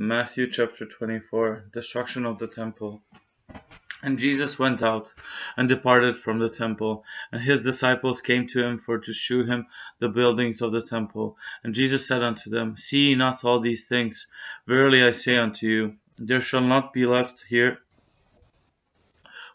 Matthew chapter 24. Destruction of the temple. And Jesus went out and departed from the temple, and his disciples came to him for to shew him the buildings of the temple. And Jesus said unto them, See ye not all these things? Verily I say unto you, there shall not be left here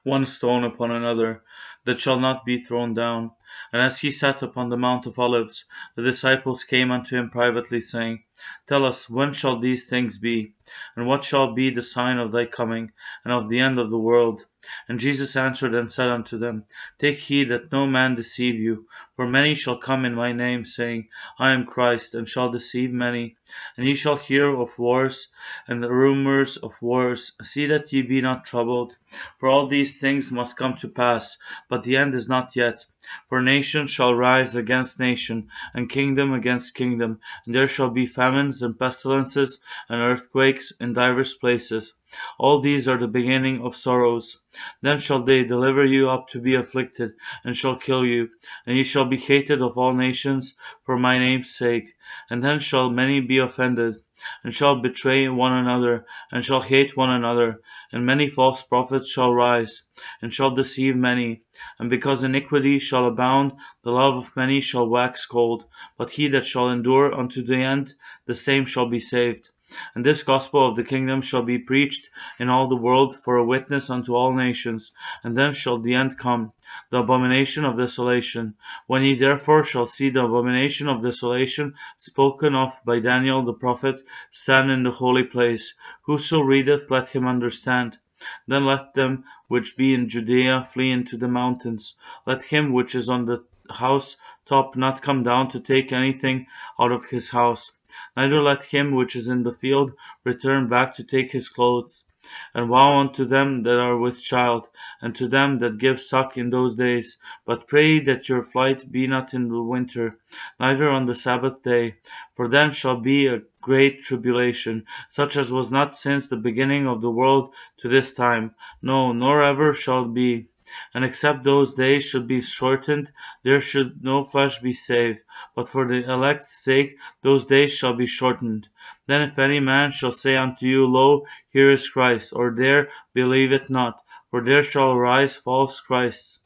one stone upon another, that shall not be thrown down. And as he sat upon the Mount of Olives, the disciples came unto him privately, saying, Tell us, when shall these things be? And what shall be the sign of thy coming, and of the end of the world? And Jesus answered and said unto them, Take heed that no man deceive you. For many shall come in my name, saying, I am Christ, and shall deceive many. And ye shall hear of wars, and the rumors of wars. See that ye be not troubled. For all these things must come to pass, but the end is not yet. For nation shall rise against nation, and kingdom against kingdom, and there shall be famines and pestilences and earthquakes in divers places. All these are the beginning of sorrows. Then shall they deliver you up to be afflicted, and shall kill you, and ye shall be hated of all nations for my name's sake. And then shall many be offended, and shall betray one another, and shall hate one another. And many false prophets shall rise, and shall deceive many. And because iniquity shall abound, the love of many shall wax cold. But he that shall endure unto the end, the same shall be saved. And this gospel of the kingdom shall be preached in all the world for a witness unto all nations, and then shall the end come, the abomination of desolation. When ye therefore shall see the abomination of desolation spoken of by Daniel the prophet stand in the holy place, whoso readeth, let him understand. Then let them which be in Judea flee into the mountains. Let him which is on the house top not come down to take anything out of his house. Neither let him which is in the field return back to take his clothes. And woe unto them that are with child, and to them that give suck in those days. But pray that your flight be not in the winter, neither on the Sabbath day. For then shall be a great tribulation, such as was not since the beginning of the world to this time, no, nor ever shall be. And except those days should be shortened, there should no flesh be saved. But for the elect's sake those days shall be shortened. Then if any man shall say unto you, Lo, here is Christ, or there, believe it not. For there shall arise false Christs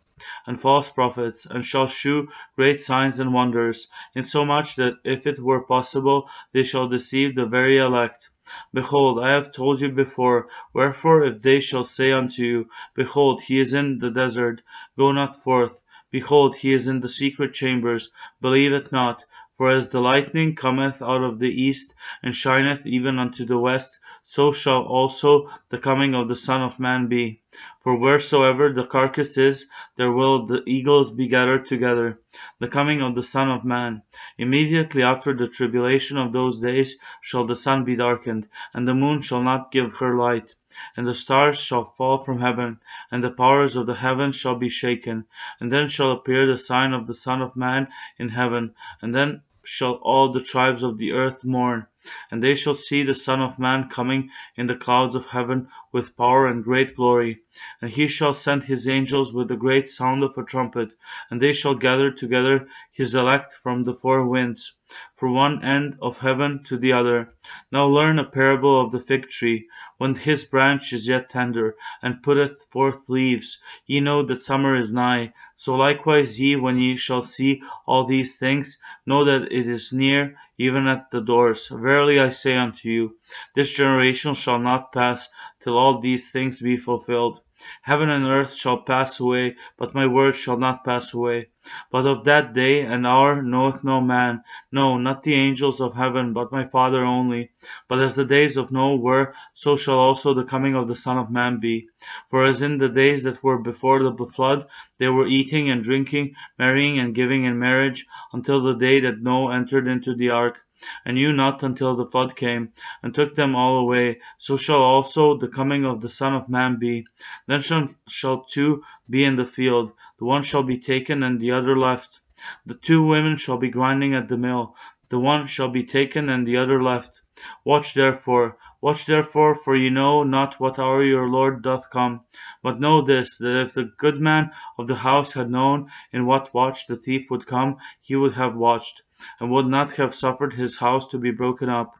and false prophets, and shall shew great signs and wonders, insomuch that if it were possible, they shall deceive the very elect. Behold, I have told you before. Wherefore, if they shall say unto you, Behold, he is in the desert, go not forth. Behold, he is in the secret chambers, believe it not. For as the lightning cometh out of the east, and shineth even unto the west, so shall also the coming of the Son of Man be. For wheresoever the carcass is, there will the eagles be gathered together. The coming of the Son of Man. Immediately after the tribulation of those days shall the sun be darkened, and the moon shall not give her light, and the stars shall fall from heaven, and the powers of the heavens shall be shaken. And then shall appear the sign of the Son of Man in heaven, and then shall all the tribes of the earth mourn, and they shall see the Son of Man coming in the clouds of heaven with power and great glory. And he shall send his angels with the great sound of a trumpet, and they shall gather together his elect from the four winds, from one end of heaven to the other. Now learn a parable of the fig tree. When his branch is yet tender, and putteth forth leaves, ye know that summer is nigh. So likewise ye, when ye shall see all these things, know that it is near, even at the doors. Verily I say unto you, this generation shall not pass till all these things be fulfilled. Heaven and earth shall pass away, but my word shall not pass away. But of that day and hour knoweth no man, no, not the angels of heaven, but my Father only. But as the days of Noah were, so shall also the coming of the Son of Man be. For as in the days that were before the flood, they were eating and drinking, marrying and giving in marriage, until the day that Noah entered into the ark, and knew not until the flood came, and took them all away, so shall also the coming of the Son of Man be. Then shall two be in the field, the one shall be taken, and the other left. The two women shall be grinding at the mill, the one shall be taken, and the other left. Watch therefore, for ye know not what hour your Lord doth come. But know this, that if the good man of the house had known in what watch the thief would come, he would have watched, and would not have suffered his house to be broken up.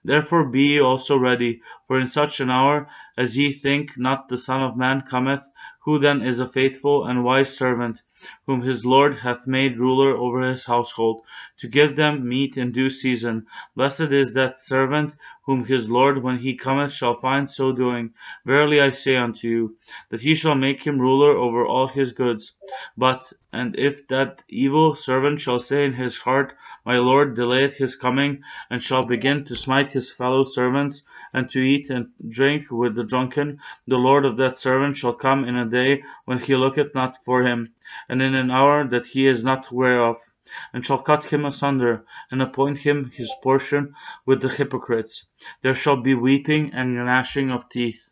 Therefore be ye also ready, for in such an hour as ye think not the Son of Man cometh. Who then is a faithful and wise servant, whom his Lord hath made ruler over his household, to give them meat in due season? Blessed is that servant whom his Lord, when he cometh, shall find so doing. Verily I say unto you, that he shall make him ruler over all his goods. And if that evil servant shall say in his heart, My Lord delayeth his coming, and shall begin to smite his fellow servants, and to eat and drink with the drunken, the Lord of that servant shall come in a day when he looketh not for him, and in an hour that he is not aware of, and shall cut him asunder, and appoint him his portion with the hypocrites. There shall be weeping and gnashing of teeth.